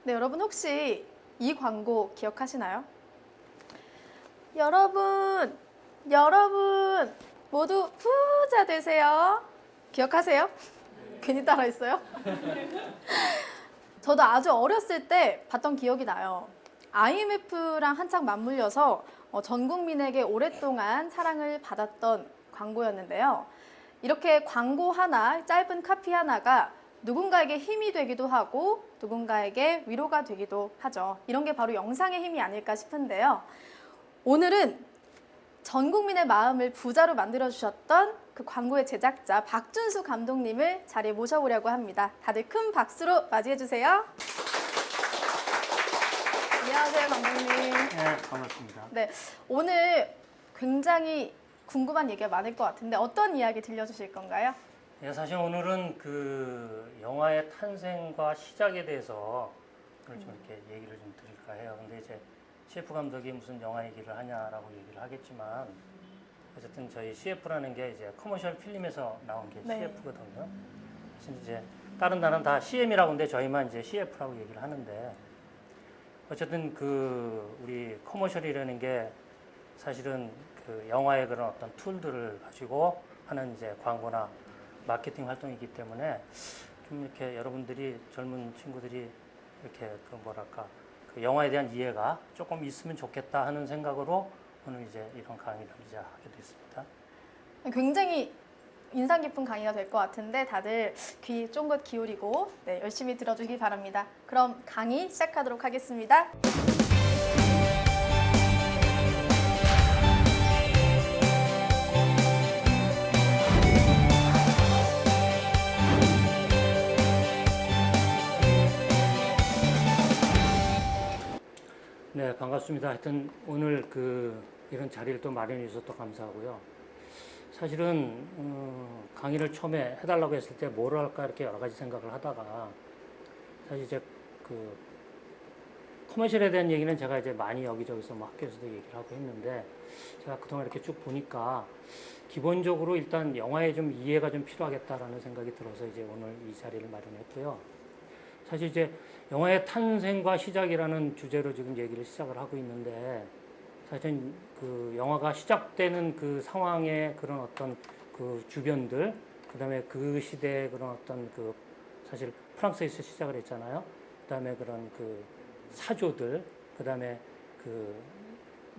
네, 여러분 혹시 이 광고 기억하시나요? 여러분 모두 부자 되세요. 기억하세요? 괜히 따라했어요? 저도 아주 어렸을 때 봤던 기억이 나요. IMF랑 한창 맞물려서 전 국민에게 오랫동안 사랑을 받았던 광고였는데요. 이렇게 광고 하나, 짧은 카피 하나가 누군가에게 힘이 되기도 하고 누군가에게 위로가 되기도 하죠. 이런 게 바로 영상의 힘이 아닐까 싶은데요. 오늘은 전 국민의 마음을 부자로 만들어주셨던 그 광고의 제작자 박준수 감독님을 자리에 모셔보려고 합니다. 다들 큰 박수로 맞이해주세요. 안녕하세요, 감독님. 네, 반갑습니다. 네, 오늘 굉장히 궁금한 얘기가 많을 것 같은데 어떤 이야기 들려주실 건가요? 네, 사실 오늘은 그 영화의 탄생과 시작에 대해서 오늘 좀 이렇게 얘기를 좀 드릴까 해요. 근데 이제 CF 감독이 무슨 영화 얘기를 하냐라고 얘기를 하겠지만 어쨌든 저희 CF라는 게 이제 커머셜 필름에서 나온 게 네. CF거든요. 그래서 이제 다른 나라는 다 CM이라고 하는데 저희만 이제 CF라고 얘기를 하는데 어쨌든 그 우리 커머셜이라는 게 사실은 그 영화의 그런 어떤 툴들을 가지고 하는 이제 광고나 마케팅 활동이기 때문에 좀 이렇게 여러분들이 젊은 친구들이 이렇게 그 뭐랄까 그 영화에 대한 이해가 조금 있으면 좋겠다 하는 생각으로 오늘 이제 이런 강의를 이제 하게 됐습니다. 굉장히 인상 깊은 강의가 될 것 같은데 다들 귀 쫑긋 기울이고 네, 열심히 들어주시기 바랍니다. 그럼 강의 시작하도록 하겠습니다. 네, 반갑습니다. 하여튼 오늘 그 이런 자리를 또 마련해 주셔서 또 감사하고요. 사실은 강의를 처음에 해달라고 했을 때 뭘 할까 이렇게 여러 가지 생각을 하다가 사실 이제 그 커머셜에 대한 얘기는 제가 이제 많이 여기저기서 뭐 학교에서도 얘기를 하고 했는데 제가 그동안 이렇게 쭉 보니까 기본적으로 일단 영화에 좀 이해가 좀 필요하겠다라는 생각이 들어서 이제 오늘 이 자리를 마련했고요. 사실 이제 영화의 탄생과 시작이라는 주제로 지금 얘기를 시작을 하고 있는데 사실 그 영화가 시작되는 그 상황의 그런 어떤 그 주변들, 그 다음에 그 시대의 그런 어떤 그 사실 프랑스에서 시작을 했잖아요. 그 다음에 그런 그 사조들, 그 다음에 그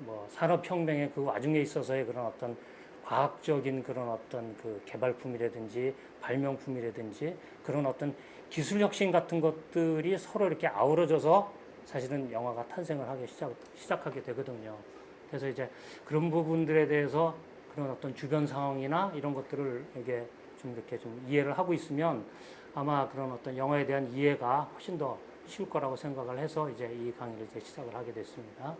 뭐 산업혁명의 그 와중에 있어서의 그런 어떤 과학적인 그런 어떤 그 개발품이라든지 발명품이라든지 그런 어떤 기술 혁신 같은 것들이 서로 이렇게 아우러져서 사실은 영화가 탄생을 하기 시작하게 되거든요. 그래서 이제 그런 부분들에 대해서 그런 어떤 주변 상황이나 이런 것들을 이게 좀 이렇게 좀 이해를 하고 있으면 아마 그런 어떤 영화에 대한 이해가 훨씬 더 쉬울 거라고 생각을 해서 이제 이 강의를 이제 시작을 하게 됐습니다.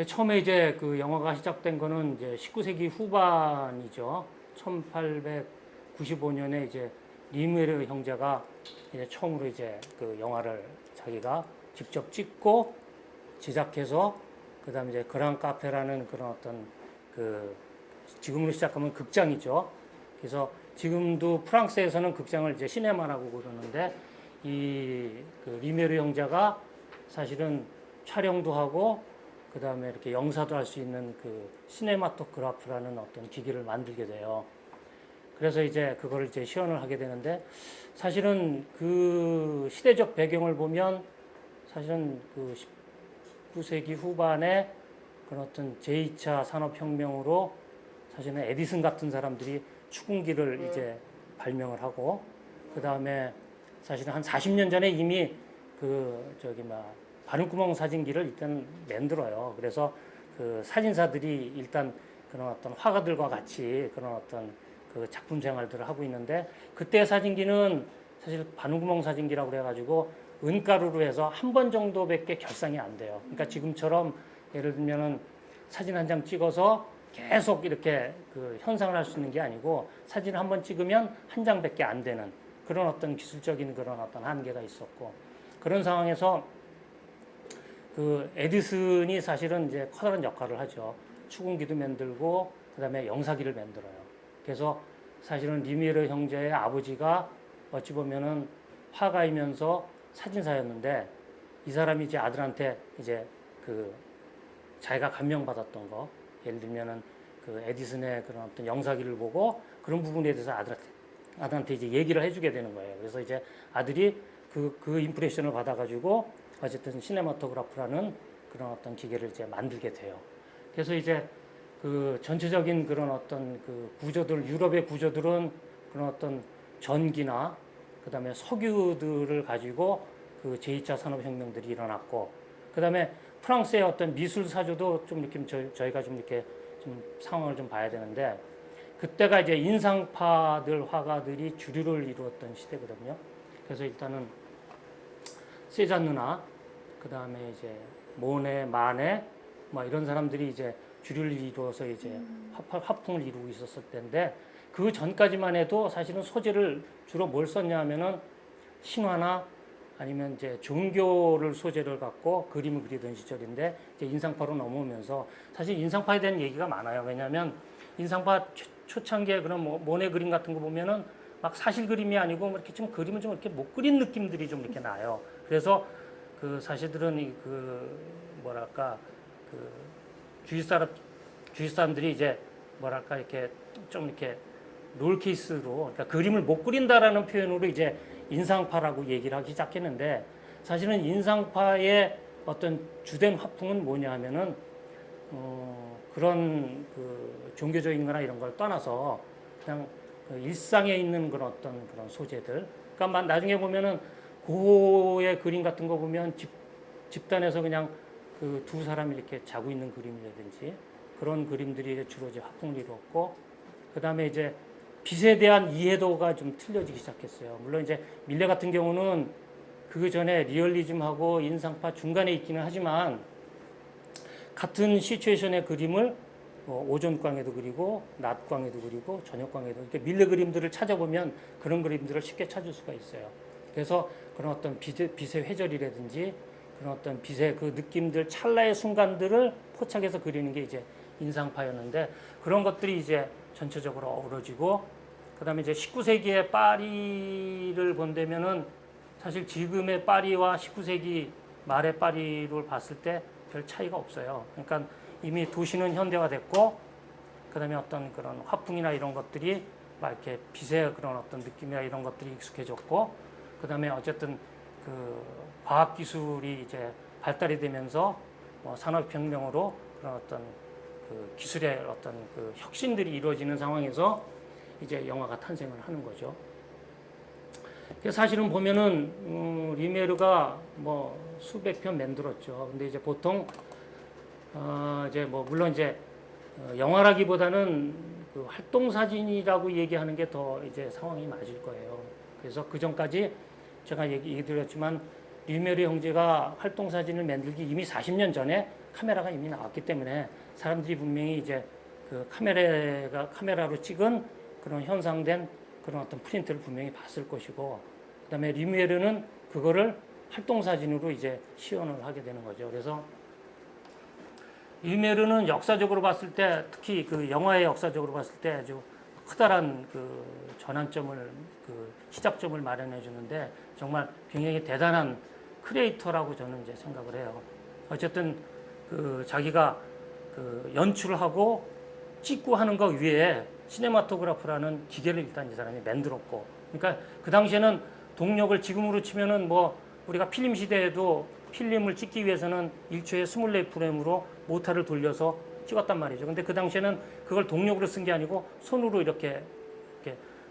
처음에 이제 그 영화가 시작된 거는 이제 19세기 후반이죠. 1895년에 이제 리메르 형제가 이제 처음으로 이제 그 영화를 자기가 직접 찍고 제작해서 그다음에 이제 그랑 카페라는 그런 어떤 그 지금으로 시작하면 극장이죠. 그래서 지금도 프랑스에서는 극장을 이제 시네마라고 그러는데 이 그 리메르 형제가 사실은 촬영도 하고 그 다음에 이렇게 영사도 할 수 있는 그 시네마토그라프라는 어떤 기기를 만들게 돼요. 그래서 이제 그걸 이제 시연을 하게 되는데 사실은 그 시대적 배경을 보면 사실은 그 19세기 후반에 그런 어떤 제2차 산업혁명으로 사실은 에디슨 같은 사람들이 추궁기를 이제 발명을 하고 그 다음에 사실은 한 40년 전에 이미 그 저기 바늘구멍 사진기를 일단 만들어요. 그래서 그 사진사들이 일단 그런 어떤 화가들과 같이 그런 어떤 그 작품 생활들을 하고 있는데 그때 사진기는 사실 바늘구멍 사진기라고 그래가지고 은가루로 해서 한 번 정도밖에 결상이 안 돼요. 그러니까 지금처럼 예를 들면은 사진 한 장 찍어서 계속 이렇게 그 현상을 할 수 있는 게 아니고 사진을 한 번 찍으면 한 장밖에 안 되는 그런 어떤 기술적인 그런 어떤 한계가 있었고 그런 상황에서 그 에디슨이 사실은 이제 커다란 역할을 하죠. 추궁기도 만들고 그다음에 영사기를 만들어요. 그래서 사실은 리미에르 형제의 아버지가 어찌 보면은 화가이면서 사진사였는데 이 사람이 이제 아들한테 이제 그 자기가 감명받았던 거, 예를 들면은 그 에디슨의 그런 어떤 영사기를 보고 그런 부분에 대해서 아들한테 이제 얘기를 해주게 되는 거예요. 그래서 이제 아들이 그 임프레션을 받아가지고 어쨌든 시네마토그래프라는 그런 어떤 기계를 이제 만들게 돼요. 그래서 이제 그 전체적인 그런 어떤 그 구조들, 유럽의 구조들은 그런 어떤 전기나 그다음에 석유들을 가지고 그 제2차 산업혁명들이 일어났고, 그다음에 프랑스의 어떤 미술 사조도 좀 이렇게 저희가 좀 이렇게 좀 상황을 좀 봐야 되는데, 그때가 이제 인상파들 화가들이 주류를 이루었던 시대거든요. 그래서 일단은 세잔느나 그다음에 이제 모네, 마네 뭐 이런 사람들이 이제 주류를 이루어서 이제 화풍을 이루고 있었을 때인데, 그 전까지만 해도 사실은 소재를 주로 뭘 썼냐 하면은 신화나 아니면 이제 종교를 소재를 갖고 그림을 그리던 시절인데, 이제 인상파로 넘어오면서 사실 인상파에 대한 얘기가 많아요. 왜냐하면 인상파 초창기에 그런 모네 그림 같은 거 보면은 막 사실 그림이 아니고 뭐 이렇게 좀 그림을 좀 이렇게 못 그린 느낌들이 좀 이렇게 나요. 그래서 그 사실들은 그 뭐랄까 그 주위 사람들이 이제 뭐랄까 이렇게 좀 이렇게 롤 케이스로, 그러니까 그림을 못 그린다라는 표현으로 이제 인상파라고 얘기를 하기 시작했는데, 사실은 인상파의 어떤 주된 화풍은 뭐냐 하면은 그런 그 종교적인 거나 이런 걸 떠나서 그냥 그 일상에 있는 그런 어떤 그런 소재들, 그러니까 나중에 보면은 고흐의 그림 같은 거 보면 집단에서 그냥 그 두 사람이 이렇게 자고 있는 그림이라든지 그런 그림들이 주로 이제 화풍을 이루었고, 그 다음에 이제 빛에 대한 이해도가 좀 틀려지기 시작했어요. 물론 이제 밀레 같은 경우는 그 전에 리얼리즘하고 인상파 중간에 있기는 하지만, 같은 시츄에이션의 그림을 오전광에도 그리고 낮광에도 그리고 저녁광에도, 이렇게 밀레 그림들을 찾아보면 그런 그림들을 쉽게 찾을 수가 있어요. 그래서 그런 어떤 빛의 회절이라든지 그런 어떤 빛의 그 느낌들, 찰나의 순간들을 포착해서 그리는 게 이제 인상파였는데, 그런 것들이 이제 전체적으로 어우러지고, 그 다음에 이제 19세기의 파리를 본다면은 사실 지금의 파리와 19세기 말의 파리를 봤을 때 별 차이가 없어요. 그러니까 이미 도시는 현대화됐고, 그 다음에 어떤 그런 화풍이나 이런 것들이 막 이렇게 빛의 그런 어떤 느낌이나 이런 것들이 익숙해졌고, 그 다음에 어쨌든 그 과학기술이 이제 발달이 되면서 산업혁명으로 그런 어떤 그 기술의 어떤 그 혁신들이 이루어지는 상황에서 이제 영화가 탄생을 하는 거죠. 그래서 사실은 보면은 리메르가 뭐 수백 편 만들었죠. 근데 이제 보통 이제 뭐 물론 이제 영화라기보다는 그 활동 사진이라고 얘기하는 게 더 이제 상황이 맞을 거예요. 그래서 그 전까지 제가 얘기 드렸지만 리메르 형제가 활동 사진을 만들기 이미 40년 전에 카메라가 이미 나왔기 때문에 사람들이 분명히 이제 그 카메라로 찍은 그런 현상된 그런 어떤 프린트를 분명히 봤을 것이고, 그다음에 리메르는 그거를 활동 사진으로 이제 시연을 하게 되는 거죠. 그래서 리메르는 역사적으로 봤을 때, 특히 그 영화의 역사적으로 봤을 때 아주 커다란 그 전환점을, 그 시작점을 마련해 주는데 정말 굉장히 대단한 크리에이터라고 저는 이제 생각을 해요. 어쨌든 그 자기가 그 연출을 하고 찍고 하는 것 위에 시네마토그래프라는 기계를 일단 이 사람이 만들었고, 그러니까 그 당시에는 동력을 지금으로 치면은 뭐 우리가 필름 시대에도 필름을 찍기 위해서는 1초에 24프레임으로 모터를 돌려서 찍었단 말이죠. 근데 그 당시에는 그걸 동력으로 쓴 게 아니고 손으로 이렇게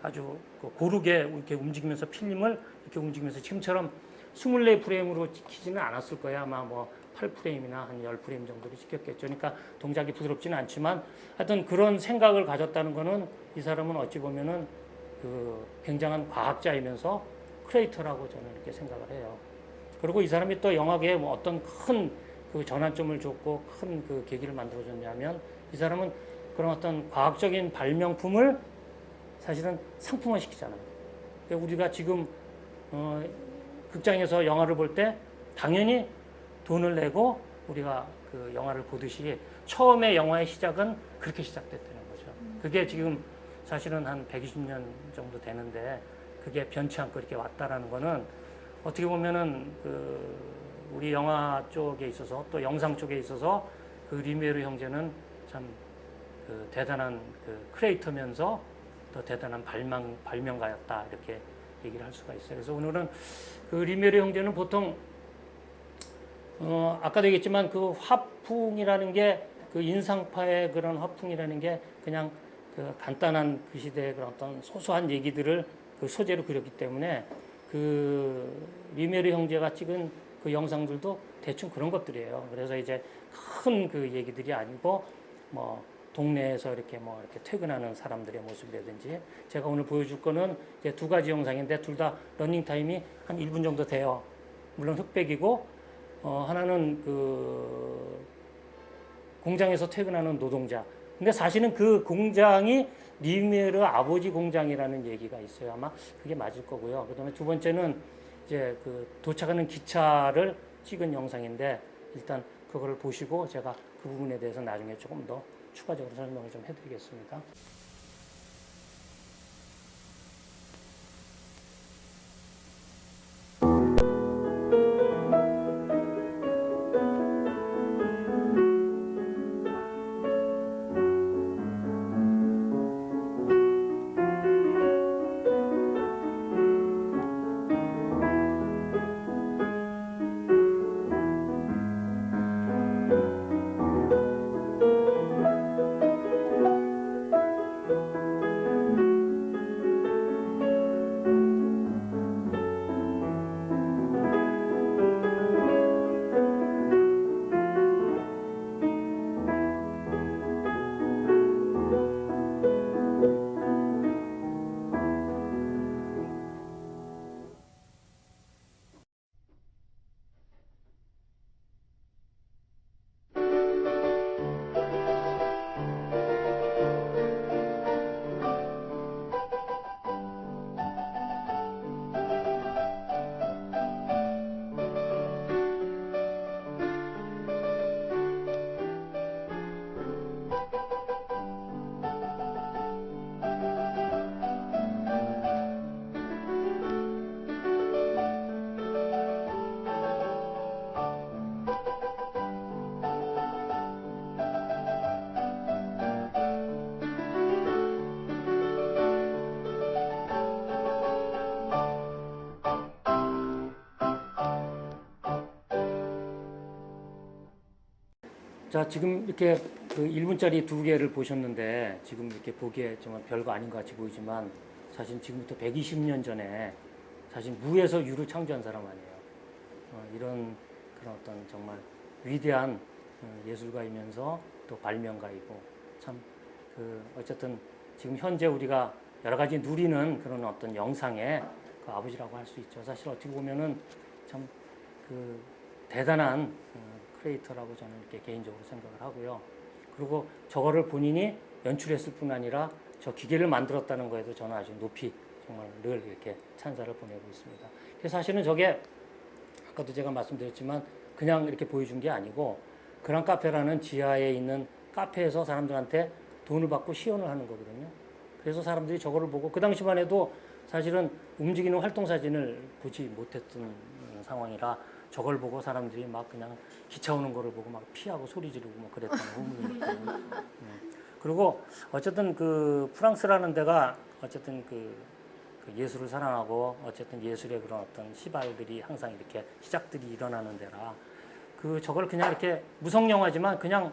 아주 고르게 이렇게 움직이면서 필름을 이렇게 움직이면서 지금처럼 24프레임으로 찍히지는 않았을 거예요. 아마 뭐 8프레임이나 한 10프레임 정도로 찍혔겠죠. 그러니까 동작이 부드럽지는 않지만 하여튼 그런 생각을 가졌다는 거는 이 사람은 어찌 보면은 그 굉장한 과학자이면서 크리에이터라고 저는 이렇게 생각을 해요. 그리고 이 사람이 또 영화계에 뭐 어떤 큰 그 전환점을 줬고 큰 그 계기를 만들어줬냐면, 이 사람은 그런 어떤 과학적인 발명품을 사실은 상품화 시키잖아요. 그러니까 우리가 지금 극장에서 영화를 볼 때 당연히 돈을 내고 우리가 그 영화를 보듯이 처음에 영화의 시작은 그렇게 시작됐다는 거죠. 그게 지금 사실은 한 120년 정도 되는데 그게 변치 않고 이렇게 왔다라는 거는 어떻게 보면은 우리 영화 쪽에 있어서 또 영상 쪽에 있어서 그 리메르 형제는 참 대단한 크리에이터면서 또 대단한 발명가였다 이렇게 얘기를 할 수가 있어요. 그래서 오늘은 그 리메르 형제는 보통 아까도 얘기했지만 그 화풍이라는 게 그 인상파의 그런 화풍이라는 게 그냥 그 간단한 그 시대의 그런 어떤 소소한 얘기들을 그 소재로 그렸기 때문에 그 리메르 형제가 찍은 그 영상들도 대충 그런 것들이에요. 그래서 이제 큰 그 얘기들이 아니고 뭐 동네에서 이렇게 퇴근하는 사람들의 모습이라든지 제가 오늘 보여줄 거는 이제 두 가지 영상인데 둘 다 러닝 타임이 한 1분 정도 돼요. 물론 흑백이고 하나는 그 공장에서 퇴근하는 노동자. 근데 사실은 그 공장이 리메르 아버지 공장이라는 얘기가 있어요. 아마 그게 맞을 거고요. 그다음에 두 번째는 이제 그 도착하는 기차를 찍은 영상인데 일단 그거를 보시고 제가 그 부분에 대해서 나중에 조금 더 추가적으로 설명을 좀 해드리겠습니다. 자, 지금 이렇게 그 1분짜리 두 개를 보셨는데 지금 이렇게 보기에 정말 별거 아닌 것 같이 보이지만 사실 지금부터 120년 전에 사실 무에서 유를 창조한 사람 아니에요. 이런 그런 어떤 정말 위대한 예술가이면서 또 발명가이고 참 그 어쨌든 지금 현재 우리가 여러 가지 누리는 그런 어떤 영상의 그 아버지라고 할 수 있죠. 사실 어떻게 보면은 참 그 대단한 크리에이터라고 저는 이렇게 개인적으로 생각을 하고요. 그리고 저거를 본인이 연출했을 뿐 아니라 저 기계를 만들었다는 거에도 저는 아주 높이 정말 늘 이렇게 찬사를 보내고 있습니다. 그래서 사실은 저게 아까도 제가 말씀드렸지만 그냥 이렇게 보여준 게 아니고 그랑 카페라는 지하에 있는 카페에서 사람들한테 돈을 받고 시연을 하는 거거든요. 그래서 사람들이 저거를 보고 그 당시만 해도 사실은 움직이는 활동 사진을 보지 못했던 상황이라 저걸 보고 사람들이 막 그냥 기차 오는 거를 보고 막 피하고 소리 지르고 막 그랬다는 후문이 있거든요. 그리고 어쨌든 그 프랑스라는 데가 어쨌든 그 예술을 사랑하고 어쨌든 예술의 그런 어떤 시발들이 항상 이렇게 시작들이 일어나는 데라 그 저걸 그냥 이렇게 무성 영화지만 그냥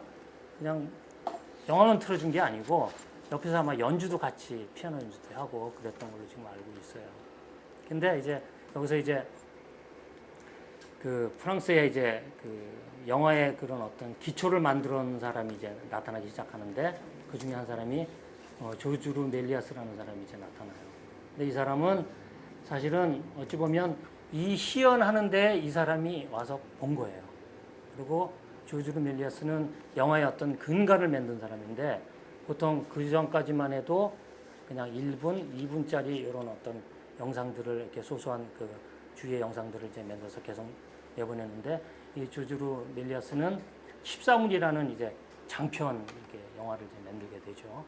영화만 틀어준 게 아니고 옆에서 아마 연주도 같이 피아노 연주도 하고 그랬던 걸로 지금 알고 있어요. 근데 이제 여기서 이제 그 프랑스의 이제 그 영화의 그런 어떤 기초를 만들어 놓은 사람이 이제 나타나기 시작하는데 그 중에 한 사람이 조주르 멜리아스라는 사람이 이제 나타나요. 근데 이 사람은 사실은 어찌 보면 이 시연하는데 이 사람이 와서 본 거예요. 그리고 조주르 멜리아스는 영화의 어떤 근간을 만든 사람인데 보통 그 전까지만 해도 그냥 1분, 2분짜리 이런 어떤 영상들을 이렇게 소소한 그 주위의 영상들을 이제 만들어서 계속 내보냈는데 이 조주르 멜리아스는 14문이라는 이제 장편 이렇게 영화를 이제 만들게 되죠.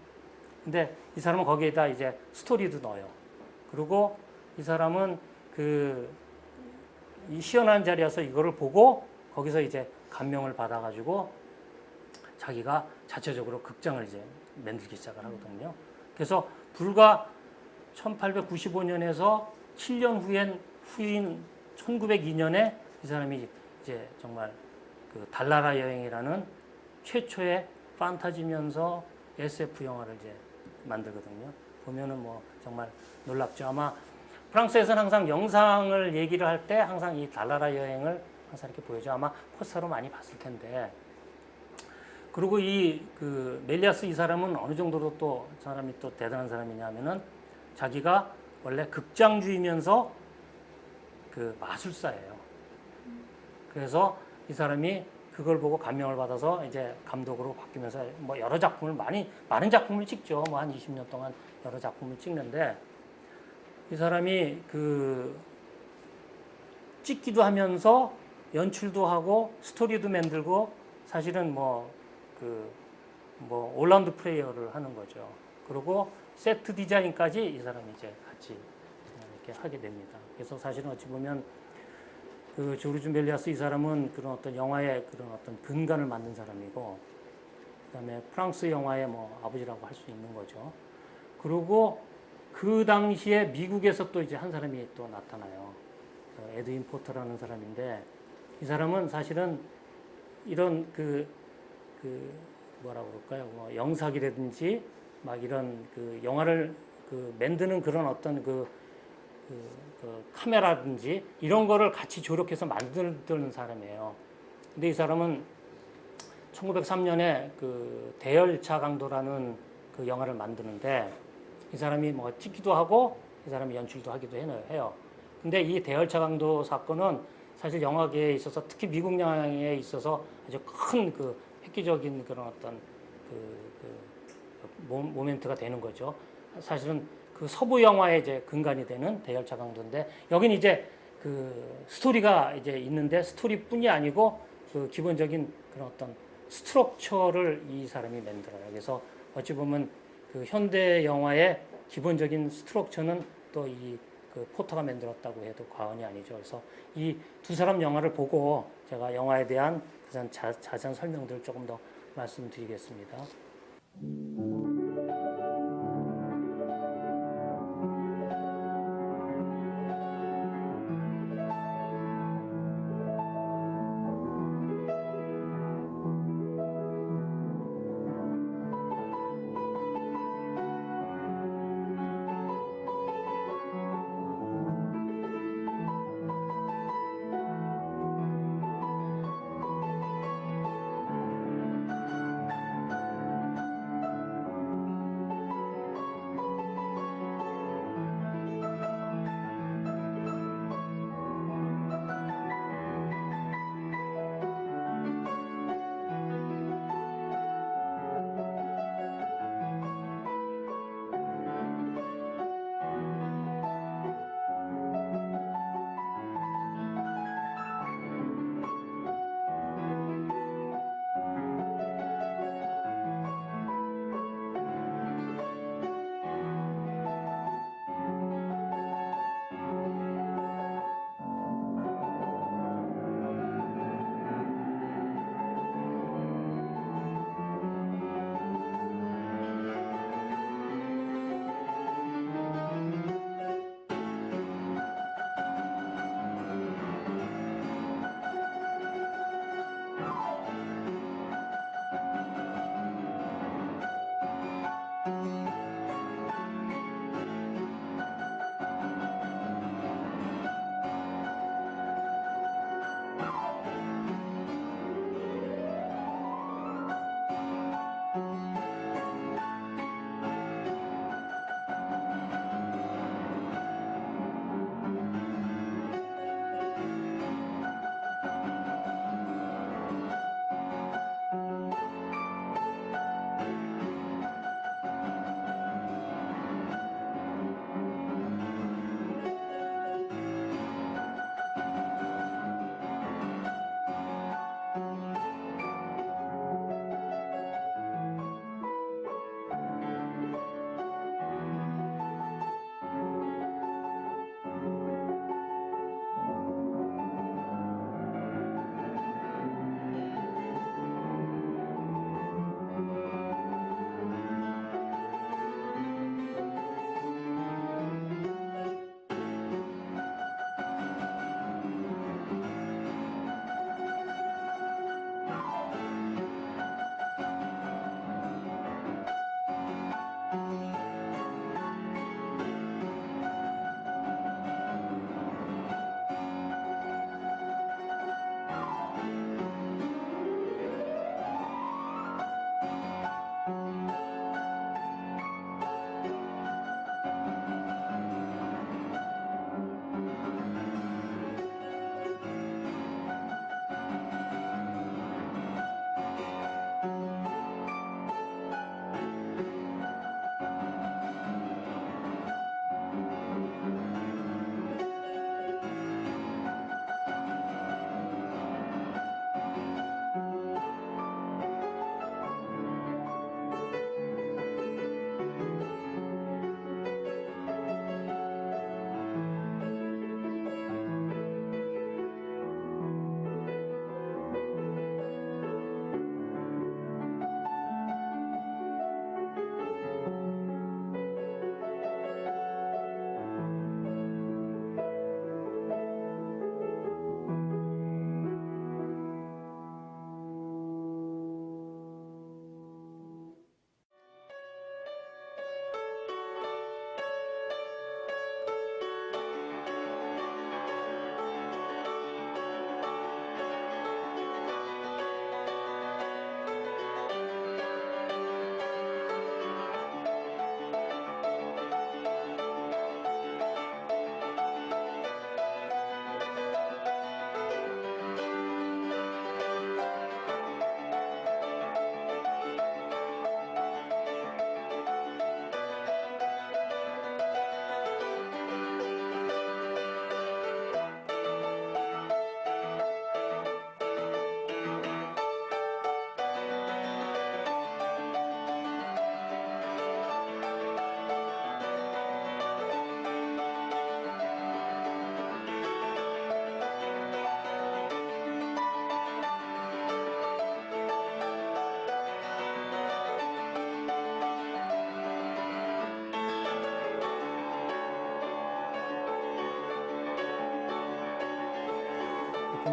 근데 이 사람은 거기에다 이제 스토리도 넣어요. 그리고 이 사람은 그 이 시원한 자리여서 이거를 보고 거기서 이제 감명을 받아가지고 자기가 자체적으로 극장을 이제 만들기 시작을 하거든요. 그래서 불과 1895년에서 7년 후인 1902년에 이 사람이 이제 정말 그 달나라 여행이라는 최초의 판타지면서 SF 영화를 이제 만들거든요. 보면은 뭐 정말 놀랍죠. 아마 프랑스에서는 항상 영상을 얘기를 할 때 항상 이 달나라 여행을 항상 이렇게 보여줘. 아마 포스터로 많이 봤을 텐데. 그리고 이 그 멜리아스 이 사람은 어느 정도로 또 사람이 또 대단한 사람이냐면은 자기가 원래 극장주이면서 그 마술사예요. 그래서 이 사람이 그걸 보고 감명을 받아서 이제 감독으로 바뀌면서 뭐 여러 작품을 많은 작품을 찍죠. 뭐 한 20년 동안 여러 작품을 찍는데 이 사람이 그 찍기도 하면서 연출도 하고 스토리도 만들고 사실은 뭐 올라운드 플레이어를 하는 거죠. 그리고 세트 디자인까지 이 사람이 이제 같이 이렇게 하게 됩니다. 그래서 사실은 어찌 보면 그 조르주 멜리아스 이 사람은 그런 어떤 영화의 그런 어떤 근간을 만든 사람이고, 그다음에 프랑스 영화의 뭐 아버지라고 할 수 있는 거죠. 그리고 그 당시에 미국에서 또 이제 한 사람이 또 나타나요. 에드윈 포터라는 사람인데 이 사람은 사실은 이런 뭐라고 그럴까요? 뭐 영상이라든지 막 이런 그 영화를 그 만드는 그런 어떤 그 카메라든지 이런 거를 같이 조력해서 만드는 사람이에요. 근데 이 사람은 1903년에 그 대열차 강도라는 그 영화를 만드는데 이 사람이 뭐 찍기도 하고 이 사람이 연출도 하기도 해요. 근데 이 대열차 강도 사건은 사실 영화계에 있어서 특히 미국 영화에 있어서 아주 큰 그 획기적인 그런 어떤 모멘트가 되는 거죠. 사실은 그 서부 영화의 이제 근간이 되는 대열차 강도인데 여긴 이제 그 스토리가 이제 있는데 스토리뿐이 아니고 그 기본적인 그런 어떤 스트럭처를 이 사람이 만들어요. 그래서 어찌 보면 그 현대 영화의 기본적인 스트럭처는 또 이 그 포터가 만들었다고 해도 과언이 아니죠. 그래서 이 두 사람 영화를 보고 제가 영화에 대한 자세한 설명들을 조금 더 말씀드리겠습니다.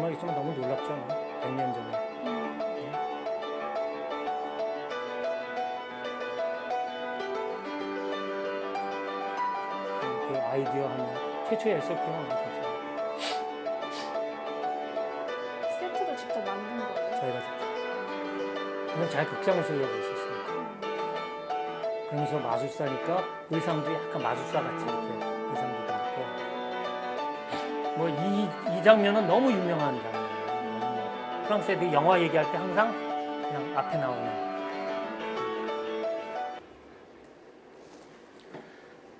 보시면 알겠지만 너무 놀랍잖아요. 100년 전에. 그 아이디어 하는 최초의 SF 영화가 진짜 세트도 직접 만든 거예요? 저희가 직접. 그냥 잘 극장을 쓰려고 있었습니다. 그러면서 마술사니까 의상도 약간 마술사 같이 이렇게 의상도 입고. 뭐 이 장면은 너무 유명한 장면이에요. 프랑스 애들이 영화 얘기할 때 항상 그냥 앞에 나오는.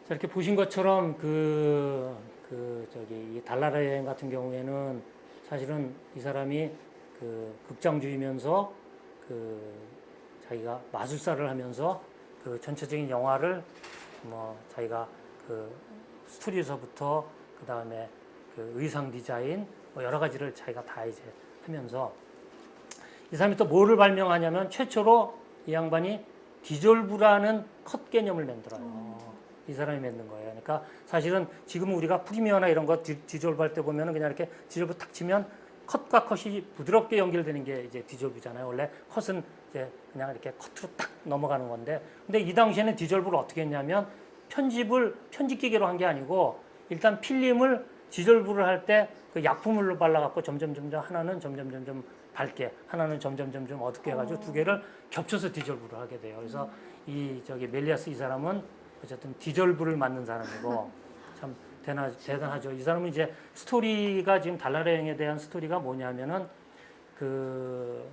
자, 이렇게 보신 것처럼 이 달나라 여행 같은 경우에는 사실은 이 사람이 그 극장주이면서 자기가 마술사를 하면서 그 전체적인 영화를 뭐 자기가 그 스토리에서부터 그 다음에 그 의상 디자인 뭐 여러 가지를 자기가 다 이제 하면서 이 사람이 또 뭐를 발명하냐면 최초로 이 양반이 디졸브라는 컷 개념을 만들어요. 이 사람이 만든 거예요. 그러니까 사실은 지금 우리가 프리미어나 이런 거 디졸브 할 때 보면은 그냥 이렇게 디졸브 탁 치면 컷과 컷이 부드럽게 연결되는 게 이제 디졸브잖아요. 원래 컷은 이제 그냥 이렇게 커트로 딱 넘어가는 건데, 근데 이 당시에는 디졸브를 어떻게 했냐면 편집 기계로 한 게 아니고 일단 필름을 디졸브를 할 때 그 약품으로 발라갖고 점점 하나는 점점 밝게, 하나는 점점 어둡게 해가지고 두 개를 겹쳐서 디졸브를 하게 돼요. 그래서 멜리아스 이 사람은 어쨌든 디졸브를 만든 사람이고 참 대단하죠. 이 사람은 이제 스토리가 지금 달나라 여행에 대한 스토리가 뭐냐면은 그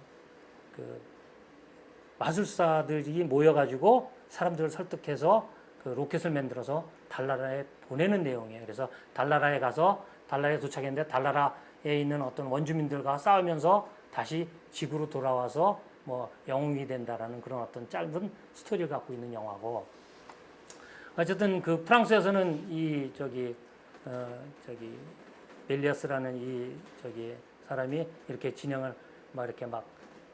마술사들이 모여가지고 사람들을 설득해서 그 로켓을 만들어서 달나라에 보내는 내용이에요. 그래서 달나라에 가서 달나라에 도착했는데 달나라에 있는 어떤 원주민들과 싸우면서 다시 지구로 돌아와서 뭐 영웅이 된다라는 그런 어떤 짧은 스토리를 갖고 있는 영화고, 어쨌든 그 프랑스에서는 멜리아스라는 사람이 이렇게 진영을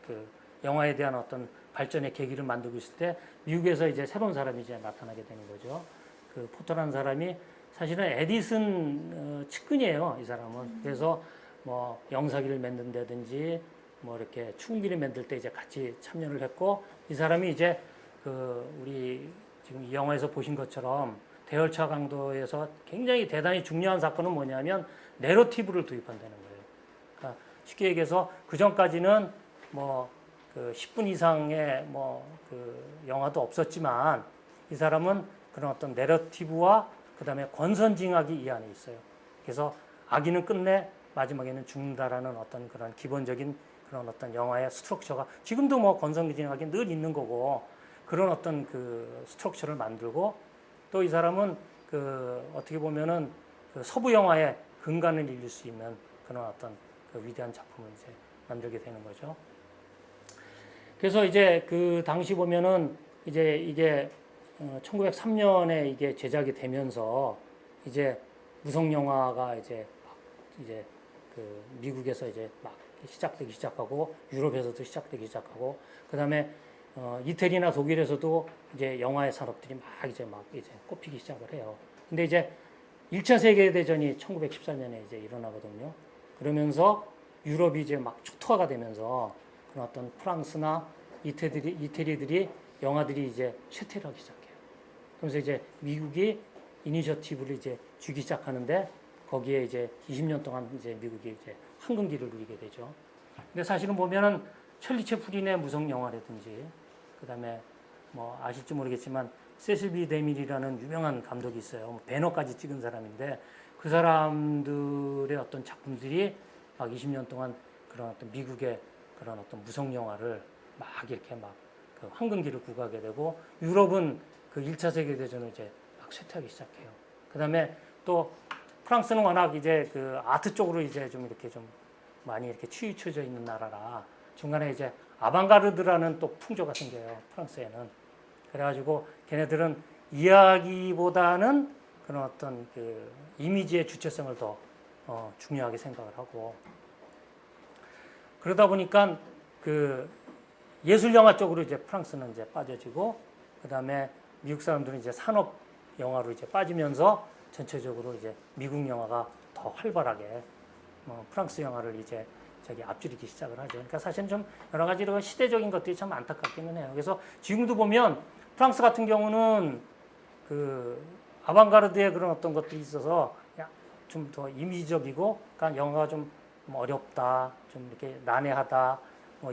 그 영화에 대한 어떤 발전의 계기를 만들고 있을 때 미국에서 이제 새로운 사람이 이제 나타나게 되는 거죠. 그 포터라는 사람이 사실은 에디슨 측근이에요, 이 사람은. 그래서 뭐 영사기를 만든다든지 뭐 이렇게 충기를 만들 때 이제 같이 참여를 했고, 이 사람이 이제 우리 지금 이 영화에서 보신 것처럼 대열차 강도에서 굉장히 대단히 중요한 사건은 뭐냐면 내러티브를 도입한다는 거예요. 그러니까 쉽게 얘기해서 그 전까지는 뭐 그 10분 이상의 영화도 없었지만 이 사람은 그런 어떤 내러티브와 그 다음에 권선징악이 이 안에 있어요. 그래서 악인은 끝내 마지막에는 죽는다라는 어떤 그런 기본적인 그런 어떤 영화의 스트럭처가 지금도 뭐 권선징악이 늘 있는 거고, 그런 어떤 그 스트럭처를 만들고, 또 이 사람은 어떻게 보면은 서부 영화의 근간을 일릴 수 있는 그런 어떤 위대한 작품을 이제 만들게 되는 거죠. 그래서 이제 그 당시 보면은 이제 이게 1903년에 이게 제작이 되면서 이제 무성 영화가 이제 그 미국에서 이제 막 시작되기 시작하고 유럽에서도 시작되기 시작하고, 그다음에 이태리나 독일에서도 이제 영화의 산업들이 막 이제 꼽히기 시작을 해요. 근데 이제 1차 세계대전이 1914년에 이제 일어나거든요. 그러면서 유럽이 이제 막 초토화가 되면서 그런 어떤 프랑스나 이태리들이 영화들이 이제 쇠퇴를 하기 시작해요. 그러면서 이제 미국이 이니셔티브를 이제 주기 시작하는데, 거기에 이제 20년 동안 이제 미국이 이제 황금기를 누리게 되죠. 근데 사실은 보면은 찰리 채플린의 무성 영화라든지, 그다음에 뭐 아실지 모르겠지만 세실 B 데밀이라는 유명한 감독이 있어요. 배너까지 찍은 사람인데, 그 사람들의 어떤 작품들이 막 20년 동안 그런 어떤 미국의 그런 어떤 무성 영화를 막 이렇게 그 황금기를 구가하게 되고, 유럽은 그 1차 세계대전을 이제 막 쇠퇴하기 시작해요. 그다음에 또 프랑스는 워낙 이제 그 아트 쪽으로 이제 좀 이렇게 좀 많이 이렇게 치우쳐져 있는 나라라 중간에 이제 아방가르드라는 또 풍조가 생겨요, 프랑스에는. 그래가지고 걔네들은 이야기보다는 그런 어떤 그 이미지의 주체성을 더 중요하게 생각을 하고, 그러다 보니까 그 예술 영화 쪽으로 이제 프랑스는 이제 빠져지고, 그 다음에 미국 사람들은 이제 산업 영화로 이제 빠지면서 전체적으로 이제 미국 영화가 더 활발하게 프랑스 영화를 이제 앞줄이기 시작을 하죠. 그러니까 사실은 좀 여러 가지 이런 시대적인 것들이 참 안타깝기는 해요. 그래서 지금도 보면 프랑스 같은 경우는 그 아방가르드의 그런 어떤 것들이 있어서 좀 더 이미지적이고, 그러니까 영화가 좀 어렵다, 좀 이렇게 난해하다,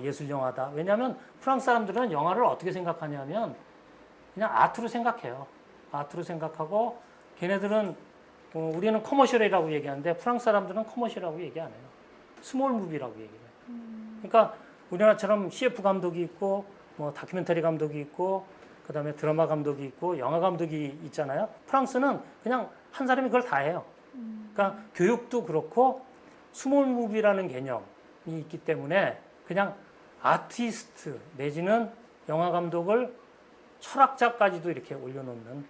예술 영화다. 왜냐하면 프랑스 사람들은 영화를 어떻게 생각하냐면 그냥 아트로 생각해요. 아트로 생각하고 걔네들은 우리는 커머셜이라고 얘기하는데 프랑스 사람들은 커머셜이라고 얘기 안 해요. 스몰 무비라고 얘기해요. 그러니까 우리나라처럼 CF 감독이 있고 뭐 다큐멘터리 감독이 있고 그다음에 드라마 감독이 있고 영화 감독이 있잖아요. 프랑스는 그냥 한 사람이 그걸 다 해요. 그러니까 교육도 그렇고 스몰 무비라는 개념이 있기 때문에 그냥 아티스트 내지는 영화 감독을 철학자까지도 이렇게 올려놓는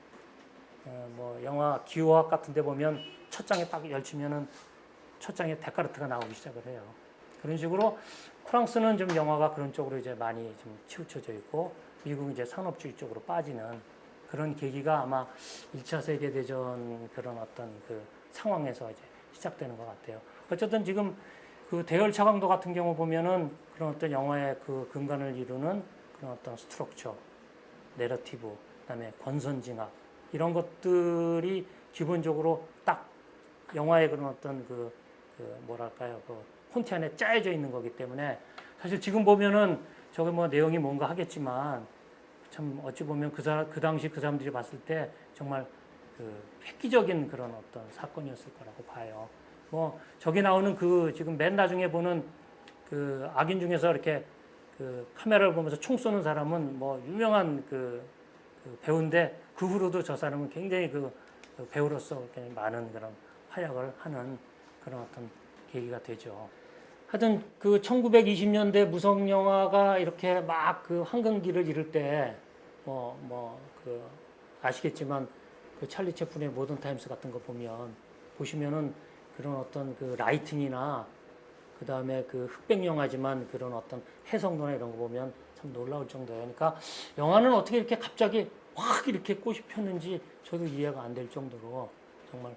뭐 영화 기호학 같은 데 보면 첫 장에 딱 열치면은 첫 장에 데카르트가 나오기 시작을 해요. 그런 식으로 프랑스는 좀 영화가 그런 쪽으로 이제 많이 좀 치우쳐져 있고 미국은 이제 산업주의 쪽으로 빠지는 그런 계기가 아마 1차 세계대전 그런 어떤 그 상황에서 이제 시작되는 것 같아요. 어쨌든 지금 그 대열차 강도 같은 경우 보면은 그런 어떤 영화의 그 근간을 이루는 그런 어떤 스트럭처, 내러티브, 그다음에 권선징악 이런 것들이 기본적으로 딱 영화의 그런 어떤 그 뭐랄까요, 그 콘티 안에 짜여져 있는 거기 때문에 사실 지금 보면은 저게 뭐 내용이 뭔가 하겠지만 참 어찌 보면 그 당시 그 사람들이 봤을 때 정말 그 획기적인 그런 어떤 사건이었을 거라고 봐요. 뭐 저기 나오는 그 지금 맨 나중에 보는 그 악인 중에서 이렇게 그 카메라를 보면서 총 쏘는 사람은 뭐 유명한 그 배우인데 그 후로도 저 사람은 굉장히 그 배우로서 굉장히 많은 그런 활약을 하는 그런 어떤 계기가 되죠. 하여튼 그 1920년대 무성 영화가 이렇게 막 그 황금기를 이룰 때 그 아시겠지만 그 찰리 채플린의 모던 타임스 같은 거 보시면은 그런 어떤 그 라이팅이나 그 다음에 그 흑백 영화지만 그런 어떤 해석도나 이런 거 보면 참 놀라울 정도예요. 그러니까 영화는 어떻게 이렇게 갑자기 확 이렇게 꽃이 폈는지 저도 이해가 안 될 정도로 정말.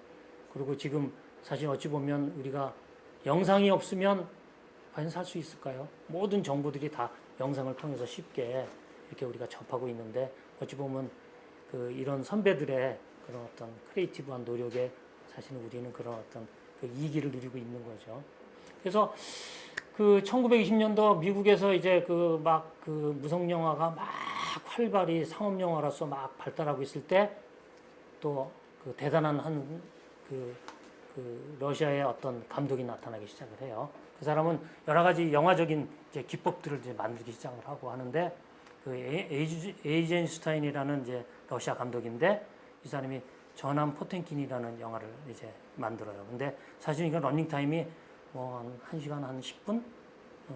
그리고 지금 사실 어찌 보면 우리가 영상이 없으면 과연 살 수 있을까요? 모든 정보들이 다 영상을 통해서 쉽게 이렇게 우리가 접하고 있는데 어찌 보면 그 이런 선배들의 그런 어떤 크리에이티브한 노력에 사실은 우리는 그런 어떤 그 이기를 누리고 있는 거죠. 그래서 그 1920년도 미국에서 이제 그 막 그 무성 영화가 막 활발히 상업 영화로서 막 발달하고 있을 때 또 그 대단한 그 러시아의 어떤 감독이 나타나기 시작을 해요. 그 사람은 여러 가지 영화적인 이제 기법들을 이제 만들기 시작을 하고 하는데 그 에이젠슈타인이라는 이제 러시아 감독인데 이 사람이 전함 포텐킨이라는 영화를 이제 만들어요. 근데 사실 이건 러닝 타임이 뭐 한 1시간 한 10분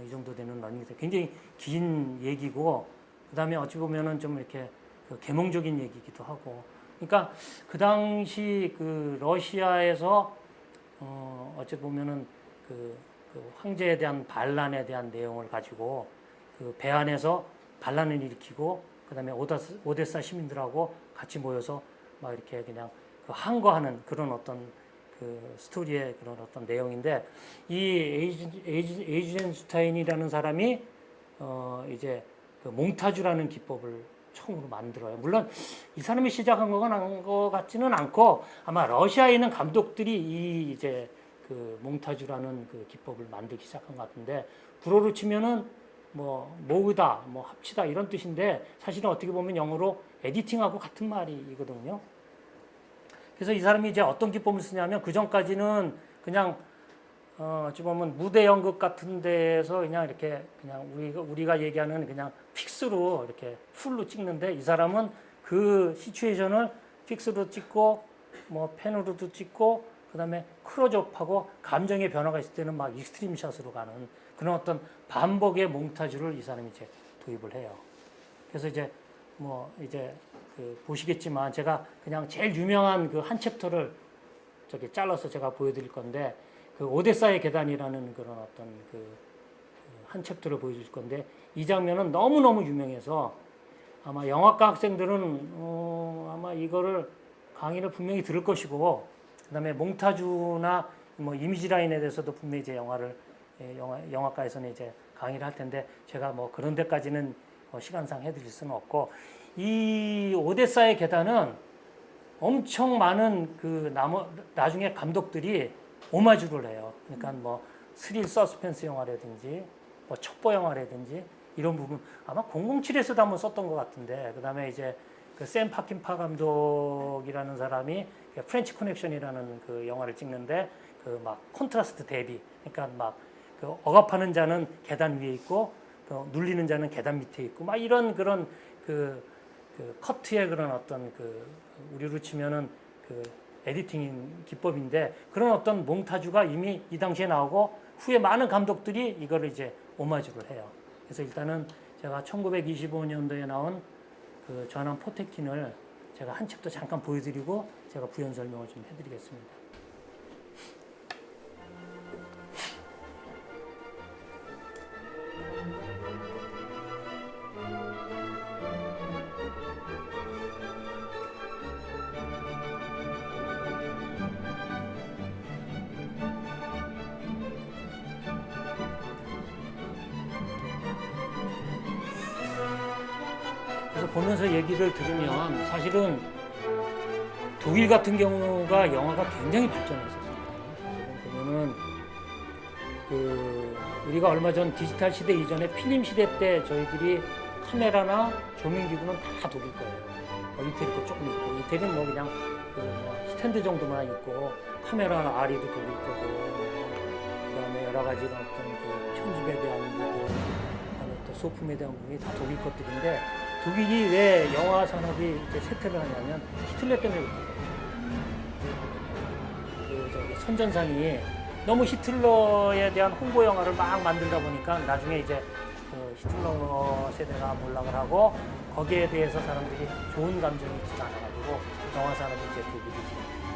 이 정도 되는 러닝 타임. 굉장히 긴 얘기고 그다음에 어찌 보면은 좀 이렇게 그 계몽적인 얘기기도 하고. 그러니까 그 당시 그 러시아에서 어찌 보면은 그 황제에 대한 반란에 대한 내용을 가지고 그 배 안에서 반란을 일으키고 그다음에 오데사 시민들하고 같이 모여서 막 이렇게 그냥 그 항거하는 그런 어떤 그 스토리의 그런 어떤 내용인데 이 에이젠슈타인이라는 사람이 이제 그 몽타주라는 기법을 처음으로 만들어요. 물론 이 사람이 시작한 것 같지는 않고 아마 러시아에 있는 감독들이 이 이제 그 몽타주라는 그 기법을 만들기 시작한 것 같은데 불어로 치면은 뭐 모으다, 뭐 합치다 이런 뜻인데 사실은 어떻게 보면 영어로 에디팅하고 같은 말이거든요. 그래서 이 사람이 이제 어떤 기법을 쓰냐면 그 전까지는 그냥 어찌 보면 무대 연극 같은 데에서 그냥 이렇게 그냥 우리가 얘기하는 그냥 픽스로 이렇게 풀로 찍는데 이 사람은 그 시츄에이션을 픽스로 찍고 뭐 펜으로도 찍고 그다음에 클로즈업하고 감정의 변화가 있을 때는 막 익스트림 샷으로 가는 그런 어떤 반복의 몽타주를 이 사람이 이제 도입을 해요. 그래서 이제 뭐 이제 그 보시겠지만 제가 그냥 제일 유명한 그 한 챕터를 저기 잘라서 제가 보여드릴 건데 그 오데사의 계단이라는 그런 어떤 그 한 챕터를 보여줄 건데 이 장면은 너무너무 유명해서 아마 영화과 학생들은 아마 이거를 강의를 분명히 들을 것이고 그다음에 몽타주나 뭐 이미지 라인에 대해서도 분명히 이제 영화과에서는 이제 강의를 할 텐데 제가 뭐 그런 데까지는 시간상 해드릴 수는 없고, 이 오데사의 계단은 엄청 많은 나중에 감독들이 오마주를 해요. 그러니까 뭐 스릴 서스펜스 영화라든지 뭐 첩보 영화라든지 이런 부분 아마 007에서도 한번 썼던 것 같은데, 그다음에 이제 샘 파킨파 감독이라는 사람이 프렌치 커넥션이라는 그 영화를 찍는데 막 콘트라스트 대비, 그러니까 막 억압하는 자는 계단 위에 있고 눌리는 자는 계단 밑에 있고 막 이런 그런 커트의 그런 어떤 우리로 치면은 에디팅 기법인데, 그런 어떤 몽타주가 이미 이 당시에 나오고 후에 많은 감독들이 이거를 이제 오마주를 해요. 그래서 일단은 제가 1925년도에 나온 전함 포테킨을 제가 한 챕터 잠깐 보여드리고 제가 부연 설명을 좀 해드리겠습니다. 그래서 보면서 얘기를 들으면 사실은 독일 같은 경우가 영화가 굉장히 발전했었어요. 보면은 우리가 얼마 전 디지털 시대 이전에 필름 시대 때 저희들이 카메라나 조명 기구는 다 독일 거예요. 이태리 거 조금 있고, 이태리는 뭐 그냥 스탠드 정도만 있고, 카메라 아리도 독일 거고, 그다음에 여러 가지 어떤 편집에 대한 부분, 또 소품에 대한 부분이 다 독일 것들인데, 독일이 왜 영화 산업이 이제 쇠퇴를 하냐면 히틀러 때문에 그렇거든요. 선전상이 너무 히틀러에 대한 홍보 영화를 막 만들다 보니까 나중에 이제 히틀러 세대가 몰락을 하고, 거기에 대해서 사람들이 좋은 감정이 있지 않아가지고 영화 산업이 이제 독일이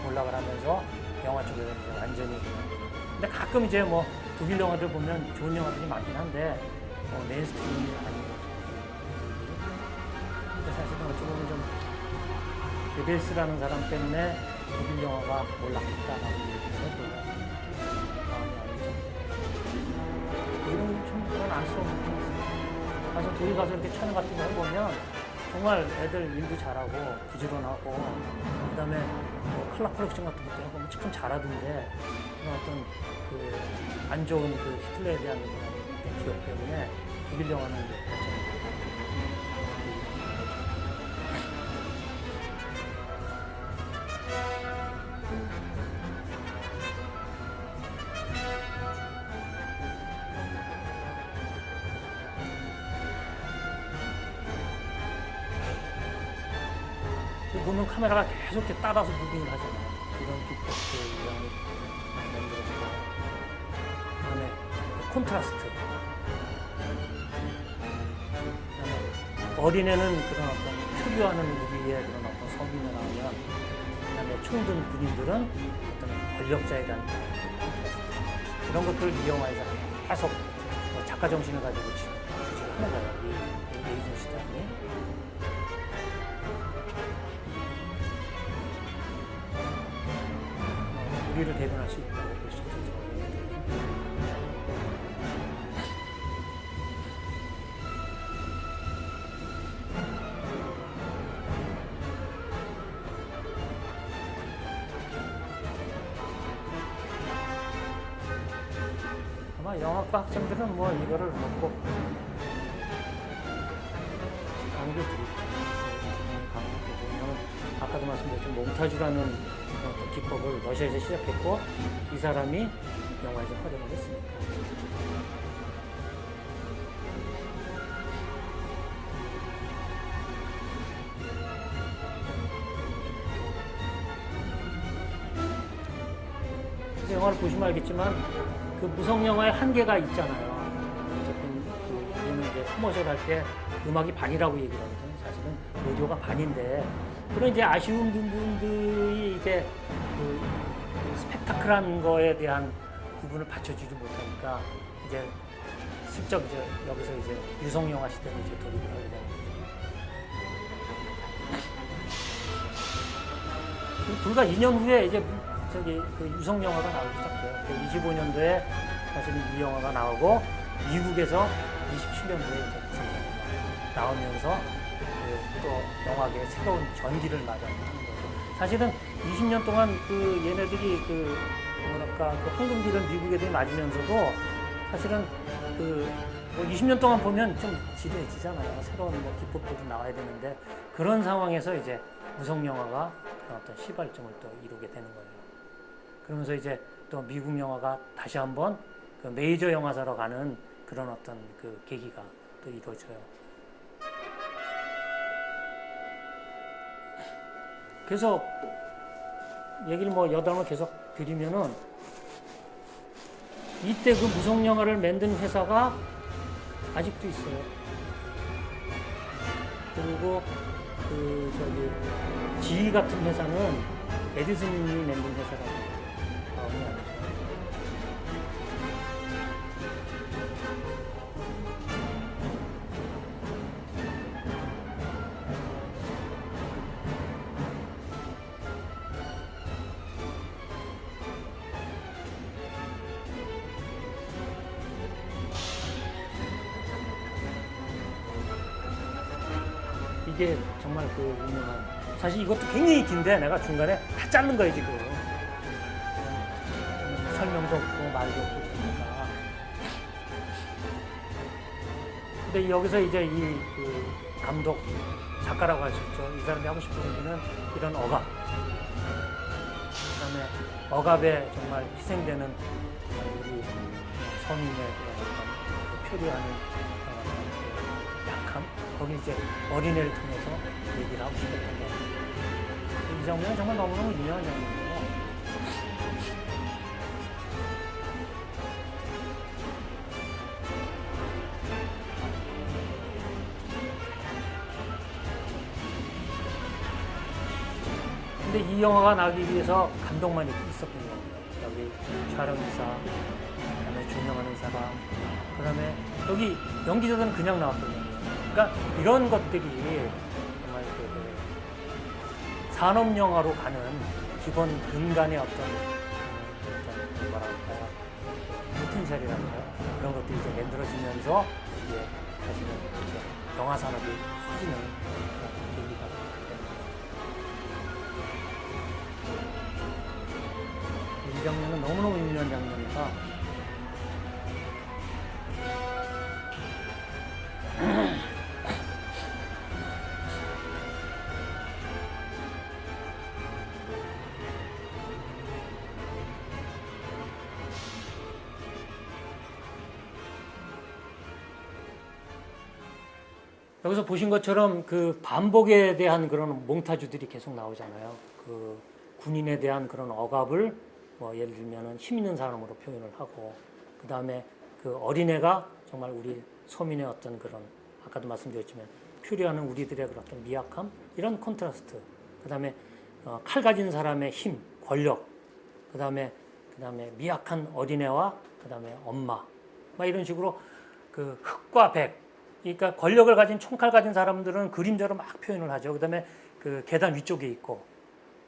몰락을 하면서 영화 쪽에서 이제 완전히. 근데 가끔 이제 뭐 독일 영화들 보면 좋은 영화들이 많긴 한데 메인스트림이 아니고. 사실은 어찌 보면 좀 게벨스라는 사람 때문에 독일 영화가 몰락했다라고 얘기를 해도 마음이 아니죠. 이런 좀 그런 알 수 없는 게 있어요. 가서 독일 가서 이렇게 촬영 같은 거 해보면 정말 애들 일도 잘하고 부지런하고, 그다음에 뭐 컬러 프로덕션 같은 것도 해보면 참 잘하던데, 그런 어떤 안 좋은 히틀러에 대한 기억 때문에 독일 영화는 보면 카메라가 계속 이렇게 따라서 무빙을 하잖아요. 이런 기법들 만들어지고, 그다음에 콘트라스트, 그다음에 어린애는 그런 어떤 표류하는 우리의 그런 어떤 성인을 하면, 그다음에 총든 군인들은 어떤 권력자에 대한 콘트라스트, 이런 것들을 이 영화에서 계속 작가 정신을 가지고 주제하는 거예요. 이 에이전 시장이. 우리를 대변할 수 있다고 볼 수 있죠. 아마 영화과 학생들은 뭐 이거를 먹고 강의를 드리고, 아까도 말씀드렸지만 몽타주라는 어떤 기법을 러시아에서 시작했고, 이 사람이 영화에서 활용을 했습니다. 그래서 영화를 보시면 알겠지만 무성 영화의 한계가 있잖아요. 어쨌든 우리는 이제 커머셜 할 때 음악이 반이라고 얘기를 하거든요. 사실은 오디오가 반인데, 그런 이제 아쉬운 부분들이 이제 스펙타클한 거에 대한 부분을 받쳐주지 못하니까 이제 슬쩍 이제 여기서 이제 유성 영화 시대로 이제 돌입을 하게 되는 거죠. 불과 2년 후에 이제 저기 그 유성 영화가 나오기 시작해요. 25년도에 사실은 이 영화가 나오고 미국에서 27년도에 이제 무성 영화가 나오면서 또 영화계의 새로운 전기를 맞이하는 거죠. 사실은 20년 동안 그 얘네들이 그 뭐랄까 그 황금기를 미국 애들이 맞으면서도 사실은 뭐 20년 동안 보면 좀 지루해지잖아요. 새로운 뭐 기법들도 나와야 되는데 그런 상황에서 이제 무성 영화가 어떤 시발점을 또 이루게 되는 거예요. 그러면서 이제 또 미국 영화가 다시 한번 그 메이저 영화사로 가는 그런 어떤 그 계기가 또 이루어져요. 그래서 얘기를 뭐 여담을 계속 드리면은 이때 그 무성 영화를 만든 회사가 아직도 있어요. 그리고 그 저기 GE 같은 회사는 에디슨이 만든 회사라고 마음이 아니죠. 이게 정말 그 유명한 사실 이것도 굉장히 긴데 내가 중간에 다 자른 거예요 지금. 설명도 없고 말도 없고 그러니까. 근데 여기서 이제 이 그 감독 작가라고 할 수 있죠. 이 사람이 하고 싶은 얘기는 이런 억압, 그다음에 억압에 정말 희생되는 우리 서민의 그런 어떤 표류하는 약함, 거기 이제 어린애를 통해서 얘기를 하고 싶었던 거예요. 이 장면은 정말 너무너무 유명한 장면이에요. 근데 이 영화가 나기 위해서 감독만 있었던 거예요. 여기 촬영기사, 그다음에 조명하는 사람, 그다음에 여기 연기자들은 그냥 나왔거든요. 그러니까 이런 것들이 정말 그 산업 영화로 가는 기본 근간의 어떤 뭐랄까요, 포텐셜이랄까요, 그런 것들이 이제 만들어지면서 이게 사실은 이제 영화 산업이 커지는 계기가 됩니다. 이 장면은 너무너무 유명한 장면이라 여기서 보신 것처럼 그 반복에 대한 그런 몽타주들이 계속 나오잖아요. 그 군인에 대한 그런 억압을 뭐 예를 들면은 힘 있는 사람으로 표현을 하고, 그 다음에 그 어린애가 정말 우리 서민의 어떤 그런 아까도 말씀드렸지만 표류하는 우리들의 그런 어떤 미약함, 이런 콘트라스트, 그 다음에 칼 가진 사람의 힘, 권력, 그 다음에 미약한 어린애와 그 다음에 엄마, 막 이런 식으로 그 흑과 백, 그러니까 권력을 가진 총칼 가진 사람들은 그림자로 막 표현을 하죠. 그 다음에 그 계단 위쪽에 있고,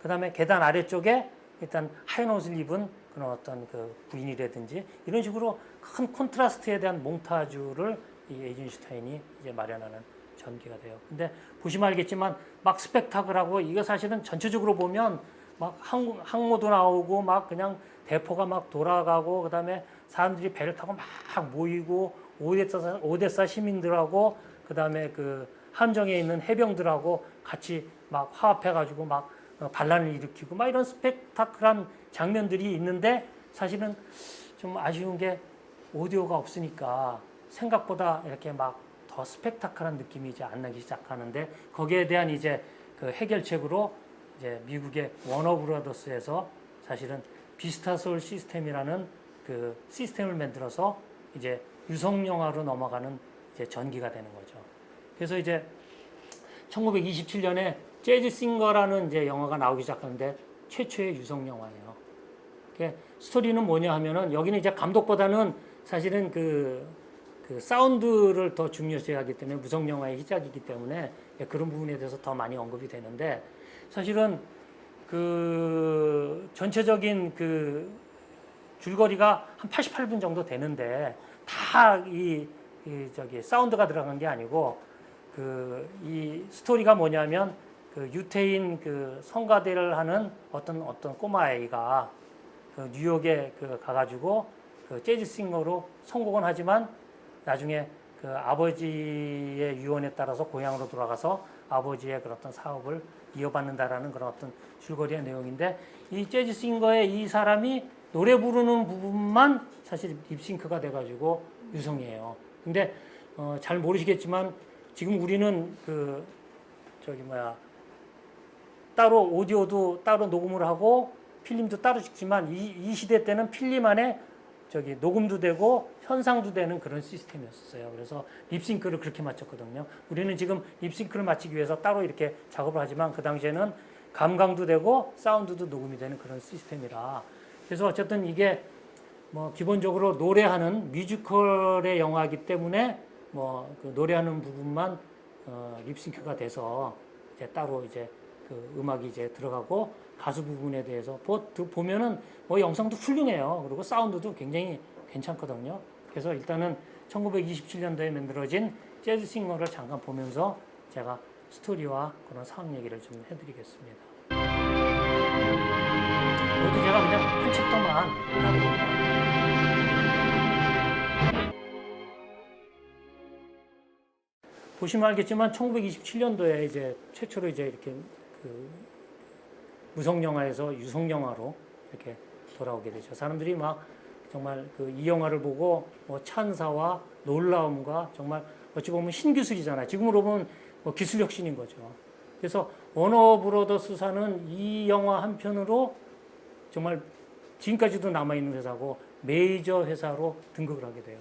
그 다음에 계단 아래쪽에 일단 하얀 옷을 입은 그런 어떤 그 부인이라든지 이런 식으로 큰 콘트라스트에 대한 몽타주를 이 에이젠슈타인이 이제 마련하는 전개가 돼요. 근데 보시면 알겠지만 막 스펙타클하고, 이거 사실은 전체적으로 보면 막 항모도 나오고 막 그냥 대포가 막 돌아가고, 그 다음에 사람들이 배를 타고 막 모이고, 오데사 시민들하고 그 다음에 그 함정에 있는 해병들하고 같이 막 화합해가지고 막 반란을 일으키고 막 이런 스펙타클한 장면들이 있는데, 사실은 좀 아쉬운 게 오디오가 없으니까 생각보다 이렇게 막 더 스펙타클한 느낌이 이제 안 나기 시작하는데, 거기에 대한 이제 그 해결책으로 이제 미국의 워너브라더스에서 사실은 비스타 소울 시스템이라는 그 시스템을 만들어서 이제 유성 영화로 넘어가는 이제 전기가 되는 거죠. 그래서 이제 1927년에 재즈 싱거라는 이제 영화가 나오기 시작하는데 최초의 유성 영화예요. 스토리는 뭐냐 하면은, 여기는 이제 감독보다는 사실은 그 사운드를 더 중요시하기 때문에 무성 영화의 시작이기 때문에 그런 부분에 대해서 더 많이 언급이 되는데, 사실은 그 전체적인 그 줄거리가 한 88분 정도 되는데 다 저기 사운드가 들어간 게 아니고 그 이 스토리가 뭐냐면 그 유태인 그 성가대를 하는 어떤 꼬마 아이가 그 뉴욕에 그 가가지고 그 재즈 싱어로 성공은 하지만 나중에 그 아버지의 유언에 따라서 고향으로 돌아가서 아버지의 그런 어떤 사업을 이어받는다라는 그런 어떤 줄거리의 내용인데 이 재즈 싱어의 이 사람이 노래 부르는 부분만 사실 립싱크가 돼가지고 유성이에요. 근데 잘 모르시겠지만 지금 우리는 그 따로 오디오도 따로 녹음을 하고 필름도 따로 찍지만 이 시대 때는 필름 안에 녹음도 되고 현상도 되는 그런 시스템이었어요. 그래서 립싱크를 그렇게 맞췄거든요. 우리는 지금 립싱크를 맞추기 위해서 따로 이렇게 작업을 하지만 그 당시에는 감광도 되고 사운드도 녹음이 되는 그런 시스템이라. 그래서 어쨌든 이게 뭐 기본적으로 노래하는 뮤지컬의 영화이기 때문에 뭐 그 노래하는 부분만 립싱크가 돼서 이제 따로 이제 그 음악이 이제 들어가고 가수 부분에 대해서 보면은 뭐 영상도 훌륭해요. 그리고 사운드도 굉장히 괜찮거든요. 그래서 일단은 1927년도에 만들어진 재즈 싱어를 잠깐 보면서 제가 스토리와 그런 상황 얘기를 좀 해드리겠습니다. 이것도 제가 그냥 한 챕터만 따로 보시면 알겠지만 1927년도에 이제 최초로 이제 이렇게 그 무성 영화에서 유성 영화로 이렇게 돌아오게 되죠. 사람들이 막 정말 그 이 영화를 보고 뭐 찬사와 놀라움과 정말 어찌 보면 신기술이잖아요. 지금으로 보면 뭐 기술 혁신인 거죠. 그래서 워너브로더스사는 이 영화 한 편으로 정말 지금까지도 남아있는 회사고 메이저 회사로 등극을 하게 돼요.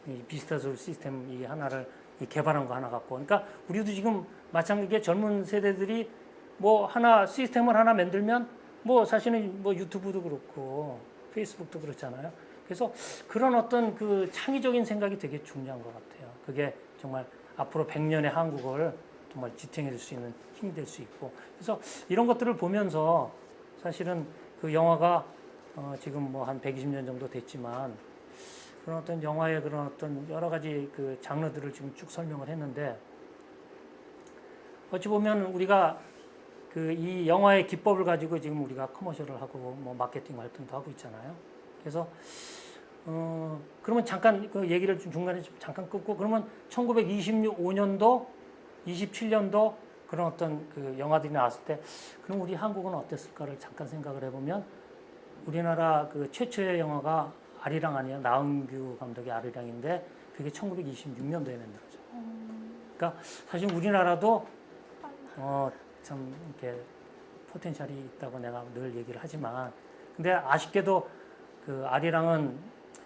이 비스타솔 시스템 이 하나를 개발한 거 하나 갖고. 그러니까 우리도 지금 마찬가지게 젊은 세대들이 뭐 하나 시스템을 하나 만들면 뭐 사실은 뭐 유튜브도 그렇고 페이스북도 그렇잖아요. 그래서 그런 어떤 그 창의적인 생각이 되게 중요한 것 같아요. 그게 정말 앞으로 100년의 한국을 정말 지탱해 줄 수 있는 힘이 될 수 있고. 그래서 이런 것들을 보면서 사실은 그 영화가 지금 뭐 한 120년 정도 됐지만 그런 어떤 영화의 그런 어떤 여러 가지 그 장르들을 지금 쭉 설명을 했는데 어찌 보면 우리가 그 이 영화의 기법을 가지고 지금 우리가 커머셜을 하고 뭐 마케팅 활동도 하고 있잖아요. 그래서 그러면 잠깐 그 얘기를 좀 중간에 좀 잠깐 끊고 그러면 1925년도, 27년도 그런 어떤 그 영화들이 나왔을 때 그럼 우리 한국은 어땠을까를 잠깐 생각을 해보면 우리나라 그 최초의 영화가 아리랑 아니에요. 나은규 감독의 아리랑인데 그게 1926년도에 만들어져. 그러니까 사실 우리나라도 참 이렇게 포텐셜이 있다고 내가 늘 얘기를 하지만 근데 아쉽게도 그 아리랑은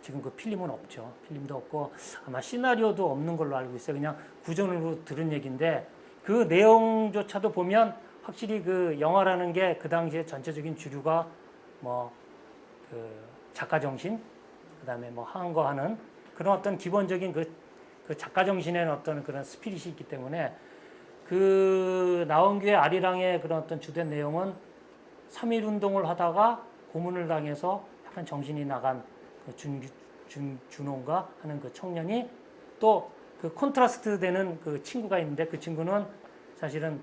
지금 그 필름은 없죠. 필름도 없고 아마 시나리오도 없는 걸로 알고 있어요. 그냥 구전으로 들은 얘기인데 그 내용조차도 보면 확실히 그 영화라는 게 그 당시에 전체적인 주류가 뭐 그 작가 정신 그다음에 뭐 한거하는 그런 어떤 기본적인 그 작가 정신의 어떤 그런 스피릿이 있기 때문에 그 나원규의 아리랑의 그런 어떤 주된 내용은 3.1 운동을 하다가 고문을 당해서 약간 정신이 나간 그 준홍가 하는 그 청년이 또 그 콘트라스트 되는 그 친구가 있는데 그 친구는 사실은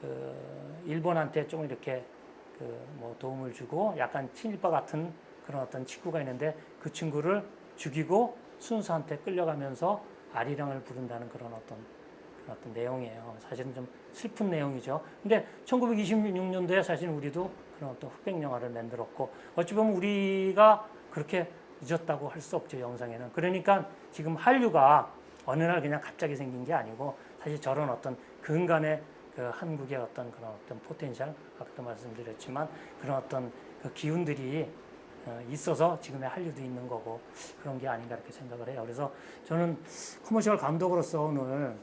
그 일본한테 좀 이렇게 그 뭐 도움을 주고 약간 친일파 같은 그런 어떤 친구가 있는데 그 친구를 죽이고 순수한테 끌려가면서 아리랑을 부른다는 그런 어떤 내용이에요. 사실은 좀 슬픈 내용이죠. 근데 1926년도에 사실 우리도 그런 어떤 흑백 영화를 만들었고 어찌 보면 우리가 그렇게 늦었다고 할 수 없죠. 영상에는. 그러니까 지금 한류가 어느 날 그냥 갑자기 생긴 게 아니고 사실 저런 어떤 근간의 그 한국의 어떤 그런 어떤 포텐셜 아까도 말씀드렸지만 그런 어떤 그 기운들이 있어서 지금의 한류도 있는 거고 그런 게 아닌가 이렇게 생각을 해요. 그래서 저는 커머셜 감독으로서 오늘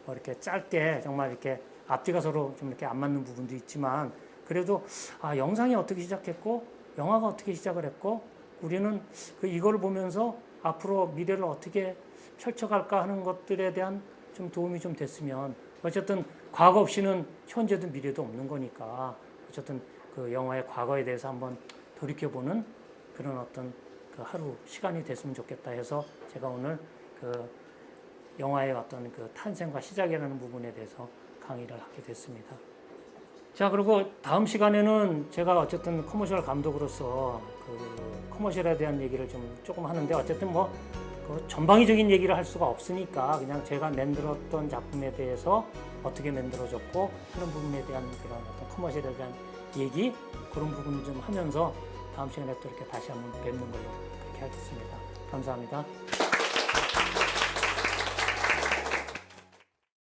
뭐 이렇게 짧게 정말 이렇게 앞뒤가 서로 좀 이렇게 안 맞는 부분도 있지만 그래도 영상이 어떻게 시작했고 영화가 어떻게 시작을 했고 우리는 그 이거를 보면서 앞으로 미래를 어떻게 펼쳐갈까 하는 것들에 대한 좀 도움이 좀 됐으면 어쨌든 과거 없이는 현재도 미래도 없는 거니까 어쨌든 그 영화의 과거에 대해서 한번 돌이켜보는 그런 어떤 그 하루 시간이 됐으면 좋겠다 해서 제가 오늘 그 영화의 어떤 그 탄생과 시작이라는 부분에 대해서 강의를 하게 됐습니다. 자, 그리고 다음 시간에는 제가 어쨌든 커머셜 감독으로서 그 커머셜에 대한 얘기를 좀 조금 하는데 어쨌든 뭐 그 전방위적인 얘기를 할 수가 없으니까 그냥 제가 만들었던 작품에 대해서 어떻게 만들어졌고 하는 부분에 대한 그런 어떤 커머셜에 대한 얘기 그런 부분을 좀 하면서 다음 시간에 또 이렇게 다시 한번 뵙는 걸로 그렇게 하겠습니다. 감사합니다.